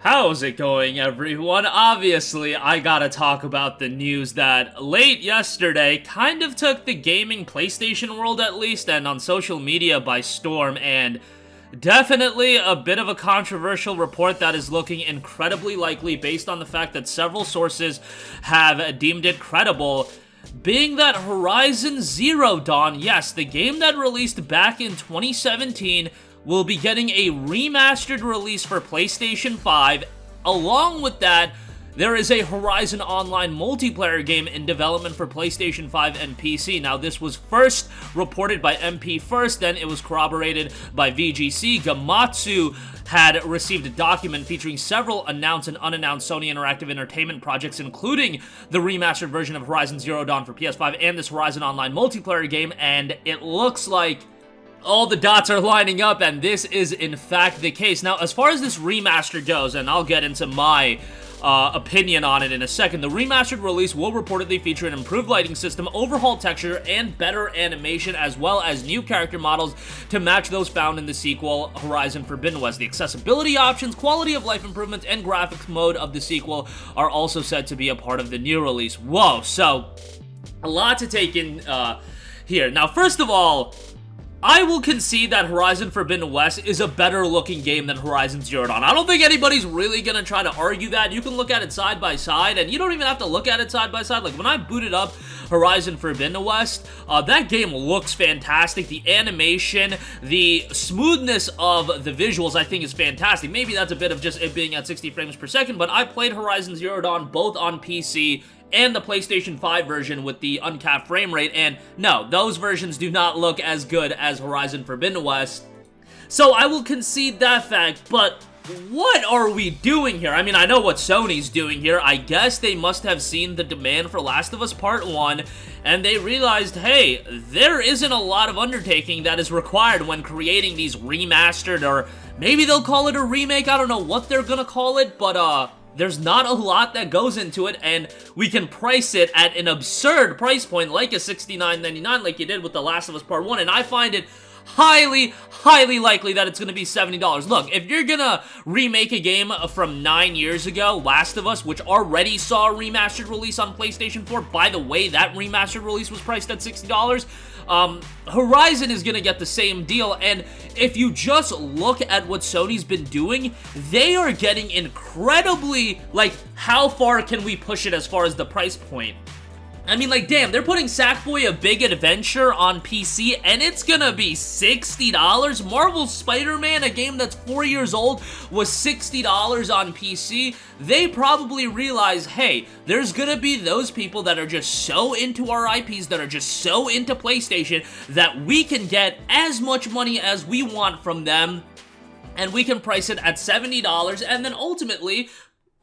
How's it going, everyone? Obviously, I gotta talk about the news that late yesterday kind of took the gaming PlayStation world at least, and on social media by storm, and definitely a bit of a controversial report that is looking incredibly likely based on the fact that several sources have deemed it credible, being that Horizon Zero Dawn, yes, the game that released back in 2017, will be getting a remastered release for PlayStation 5. Along with that, there is a Horizon Online multiplayer game in development for PlayStation 5 and PC. Now, this was first reported by MP first, then it was corroborated by VGC. Gamatsu had received a document featuring several announced and unannounced Sony Interactive Entertainment projects, including the remastered version of Horizon Zero Dawn for PS5 and this Horizon Online multiplayer game, and it looks like all the dots are lining up, and this is in fact the case. Now, as far as this remaster goes, and I'll get into my opinion on it in a second, the remastered release will reportedly feature an improved lighting system, overhauled texture, and better animation, as well as new character models to match those found in the sequel, Horizon Forbidden West. The accessibility options, quality of life improvements, and graphics mode of the sequel are also said to be a part of the new release. Whoa, so a lot to take in here. Now, first of all, I will concede that Horizon Forbidden West is a better looking game than Horizon Zero Dawn. I don't think anybody's really gonna try to argue that. You can look at it side by side, and you don't even have to look at it side by side. Like, when I booted up Horizon Forbidden West, that game looks fantastic. The animation, the smoothness of the visuals, I think is fantastic. Maybe that's a bit of just it being at 60 frames per second, but I played Horizon Zero Dawn both on PC and the PlayStation 5 version with the uncapped frame rate, and no, those versions do not look as good as Horizon Forbidden West. So I will concede that fact, but what are we doing here? I mean, I know what Sony's doing here. I guess they must have seen the demand for Last of Us Part 1, and they realized, hey, there isn't a lot of undertaking that is required when creating these remastered, or maybe they'll call it a remake, I don't know what they're gonna call it, but there's not a lot that goes into it, and we can price it at an absurd price point like a $69.99 like you did with The Last of Us Part 1, and I find it highly, highly likely that it's going to be $70. Look, if you're gonna remake a game from 9 years ago, Last of Us, which already saw a remastered release on PlayStation 4, by the way, that remastered release was priced at $60, Horizon is gonna get the same deal, and if you just look at what Sony's been doing, they are getting incredibly, like, how far can we push it as far as the price point? I mean, like, damn, they're putting Sackboy: A Big Adventure on PC, and it's gonna be $60? Marvel's Spider-Man, a game that's 4 years old, was $60 on PC. They probably realize, hey, there's gonna be those people that are just so into our IPs, that are just so into PlayStation, that we can get as much money as we want from them, and we can price it at $70, and then ultimately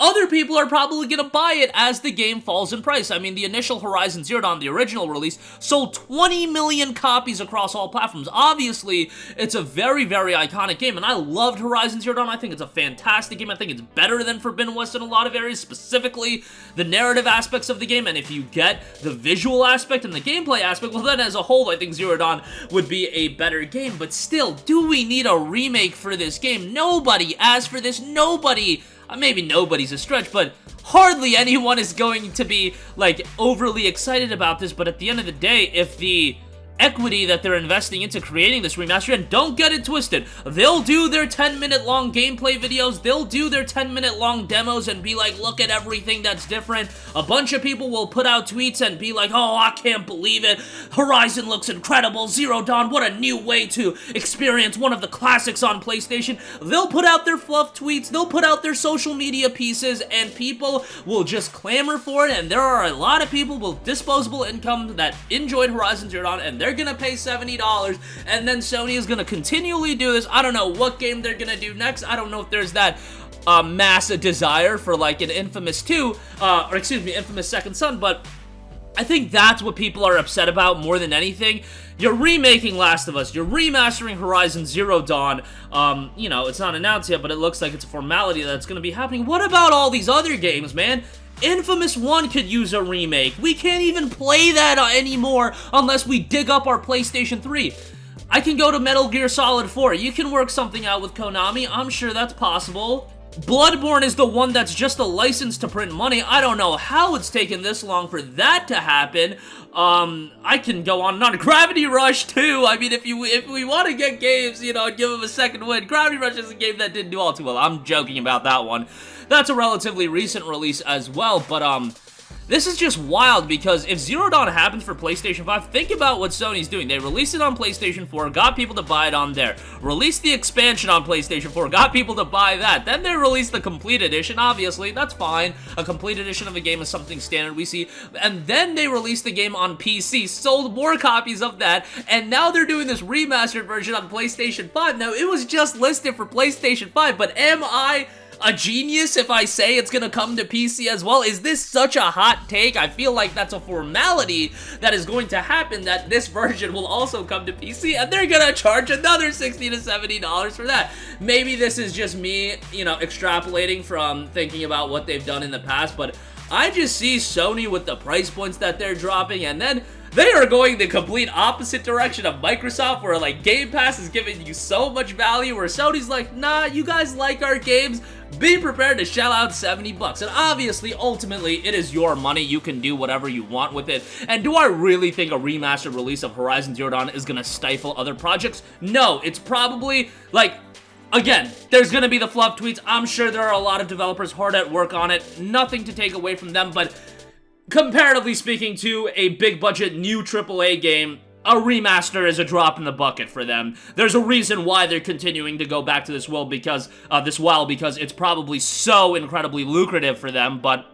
other people are probably going to buy it as the game falls in price. I mean, the initial Horizon Zero Dawn, the original release, sold 20 million copies across all platforms. Obviously, it's a very, very iconic game, and I loved Horizon Zero Dawn. I think it's a fantastic game. I think it's better than Forbidden West in a lot of areas, specifically the narrative aspects of the game, and if you get the visual aspect and the gameplay aspect, well then as a whole, I think Zero Dawn would be a better game, but still, do we need a remake for this game? Nobody asked for this. Nobody, maybe nobody's a stretch, but hardly anyone is going to be, like, overly excited about this, but at the end of the day, if the equity that they're investing into creating this remaster, and don't get it twisted, they'll do their 10-minute long gameplay videos, they'll do their 10-minute long demos and be like, look at everything that's different. A bunch of people will put out tweets and be like, oh, I can't believe it, Horizon looks incredible, Zero Dawn, what a new way to experience one of the classics on PlayStation. They'll put out their fluff tweets, they'll put out their social media pieces, and people will just clamor for it, and there are a lot of people with disposable income that enjoyed Horizon Zero Dawn, and they're gonna pay $70, and then Sony is gonna continually do this. I don't know what game they're gonna do next. I don't know if there's that mass desire for, like, an Infamous 2, or excuse me, Infamous Second Son, but I think that's what people are upset about more than anything. You're remaking Last of Us, you're remastering Horizon Zero Dawn, you know, it's not announced yet, but it looks like it's a formality that's gonna be happening. What about all these other games, man? Infamous 1 could use a remake. We can't even play that anymore unless we dig up our PlayStation 3. I can go to Metal Gear Solid 4. You can work something out with Konami. I'm sure that's possible. Bloodborne is the one that's just a license to print money. I don't know how it's taken this long for that to happen. I can go on and on. Gravity Rush too. I mean, if we want to get games, you know, and give them a second win, Gravity Rush is a game that didn't do all too well. I'm joking about that one. That's a relatively recent release as well, but this is just wild because if Zero Dawn happens for PlayStation 5, think about what Sony's doing. They released it on PlayStation 4, got people to buy it on there. Released the expansion on PlayStation 4, got people to buy that. Then they released the complete edition, obviously, that's fine. A complete edition of a game is something standard we see. And then they released the game on PC, sold more copies of that, and now they're doing this remastered version on PlayStation 5. Now, it was just listed for PlayStation 5, but am I a genius if I say it's gonna come to PC as well? Is this such a hot take? I feel like that's a formality that is going to happen, that this version will also come to PC, and they're gonna charge another $60 to $70 for that. Maybe this is just me, you know, extrapolating from thinking about what they've done in the past, but I just see Sony with the price points that they're dropping, and then they are going the complete opposite direction of Microsoft, where like Game Pass is giving you so much value, where Sony's like, nah, you guys like our games, be prepared to shell out $70. And obviously, ultimately, it is your money. You can do whatever you want with it. And do I really think a remastered release of Horizon Zero Dawn is going to stifle other projects? No, it's probably like, again, there's going to be the fluff tweets. I'm sure there are a lot of developers hard at work on it. Nothing to take away from them, but comparatively speaking to a big budget new AAA game, a remaster is a drop in the bucket for them. There's a reason why they're continuing to go back to this well because it's probably so incredibly lucrative for them, but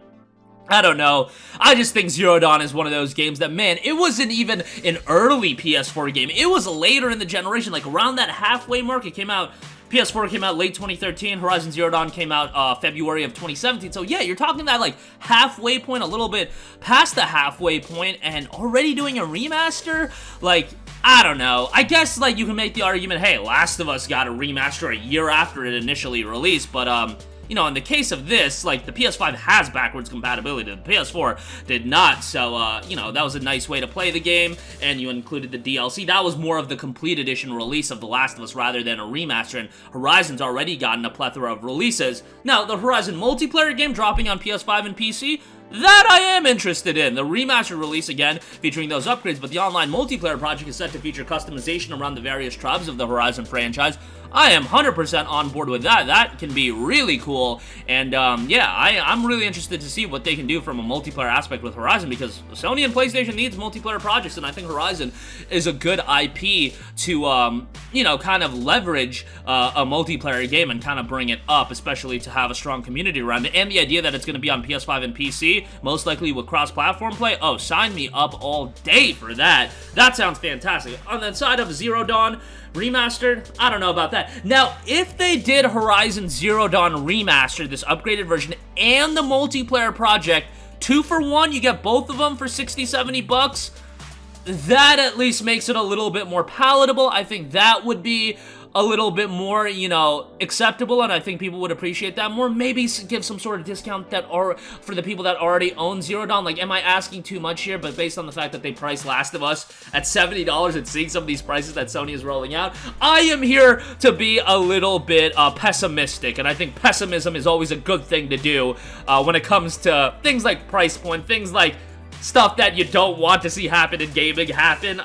I don't know. I just think Zero Dawn is one of those games that, man, it wasn't even an early PS4 game. It was later in the generation, like around that halfway mark. It came out, PS4 came out late 2013, Horizon Zero Dawn came out February of 2017, so yeah, you're talking that like halfway point, a little bit past the halfway point, and already doing a remaster? Like, I don't know. I guess, like, you can make the argument, hey, Last of Us got a remaster a year after it initially released, but, you know, in the case of this, like, the PS5 has backwards compatibility. The PS4 did not, so, you know, that was a nice way to play the game, and you included the DLC. That was more of the complete edition release of The Last of Us rather than a remaster, and Horizon's already gotten a plethora of releases. Now, the Horizon multiplayer game dropping on PS5 and PC, that I am interested in. The remastered release, again, featuring those upgrades, but the online multiplayer project is set to feature customization around the various tribes of the Horizon franchise. I am 100% on board with that. That can be really cool, and yeah, I'm really interested to see what they can do from a multiplayer aspect with Horizon, because Sony and PlayStation needs multiplayer projects, and I think Horizon is a good IP to, you know, kind of leverage a multiplayer game and kind of bring it up, especially to have a strong community around it, and the idea that it's going to be on PS5 and PC, most likely with cross-platform play. Oh, sign me up all day for that. That sounds fantastic. On the side of Zero Dawn Remastered, I don't know about that. Now, if they did Horizon Zero Dawn Remastered, this upgraded version, and the multiplayer project, 2 for 1, you get both of them for $60-$70, that at least makes it a little bit more palatable. I think that would be a little bit more, you know, acceptable, and I think people would appreciate that more. Maybe give some sort of discount that are for the people that already own Zero Dawn. Like, am I asking too much here? But based on the fact that they priced Last of Us at $70 and seeing some of these prices that Sony is rolling out, I am here to be a little bit pessimistic, and I think pessimism is always a good thing to do when it comes to things like price point, things like stuff that you don't want to see happen in gaming happen,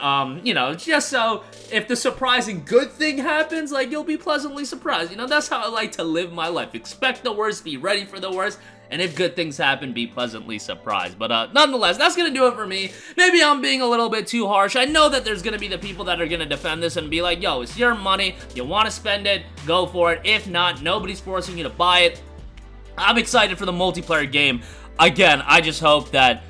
you know, just so if the surprising good thing happens, like, you'll be pleasantly surprised. You know, that's how I like to live my life. Expect the worst, be ready for the worst, and if good things happen, be pleasantly surprised. But nonetheless, that's gonna do it for me. Maybe I'm being a little bit too harsh. I know that there's gonna be the people that are gonna defend this and be like, yo, it's your money, you want to spend it, go for it. If not, nobody's forcing you to buy it. I'm excited for the multiplayer game. Again, I just hope that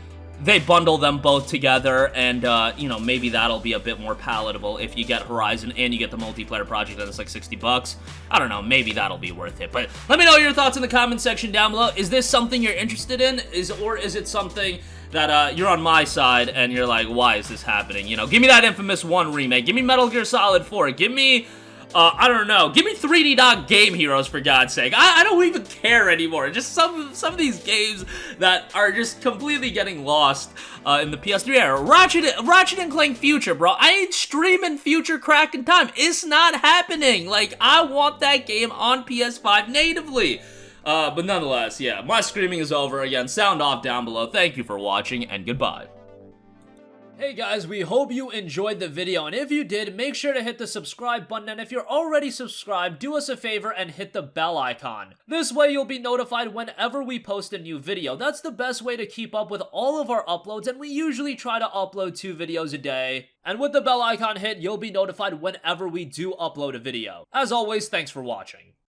they bundle them both together, and, you know, maybe that'll be a bit more palatable if you get Horizon and you get the multiplayer project and it's like $60. I don't know, maybe that'll be worth it. But let me know your thoughts in the comment section down below. Is this something you're interested in? Or is it something that, you're on my side and you're like, why is this happening? You know, give me that Infamous 1 remake. Give me Metal Gear Solid 4. Give me, I don't know. Give me 3D Dog Game Heroes, for God's sake. I don't even care anymore. Just some of these games that are just completely getting lost in the PS3 era. Ratchet and Clank Future, bro. I ain't streaming Future cracking time. It's not happening. Like, I want that game on PS5 natively. But nonetheless, yeah, my screaming is over. Again, sound off down below. Thank you for watching, and goodbye. Hey guys, we hope you enjoyed the video, and if you did, make sure to hit the subscribe button, and if you're already subscribed, do us a favor and hit the bell icon. This way you'll be notified whenever we post a new video. That's the best way to keep up with all of our uploads, and we usually try to upload 2 videos a day. And with the bell icon hit, you'll be notified whenever we do upload a video. As always, thanks for watching.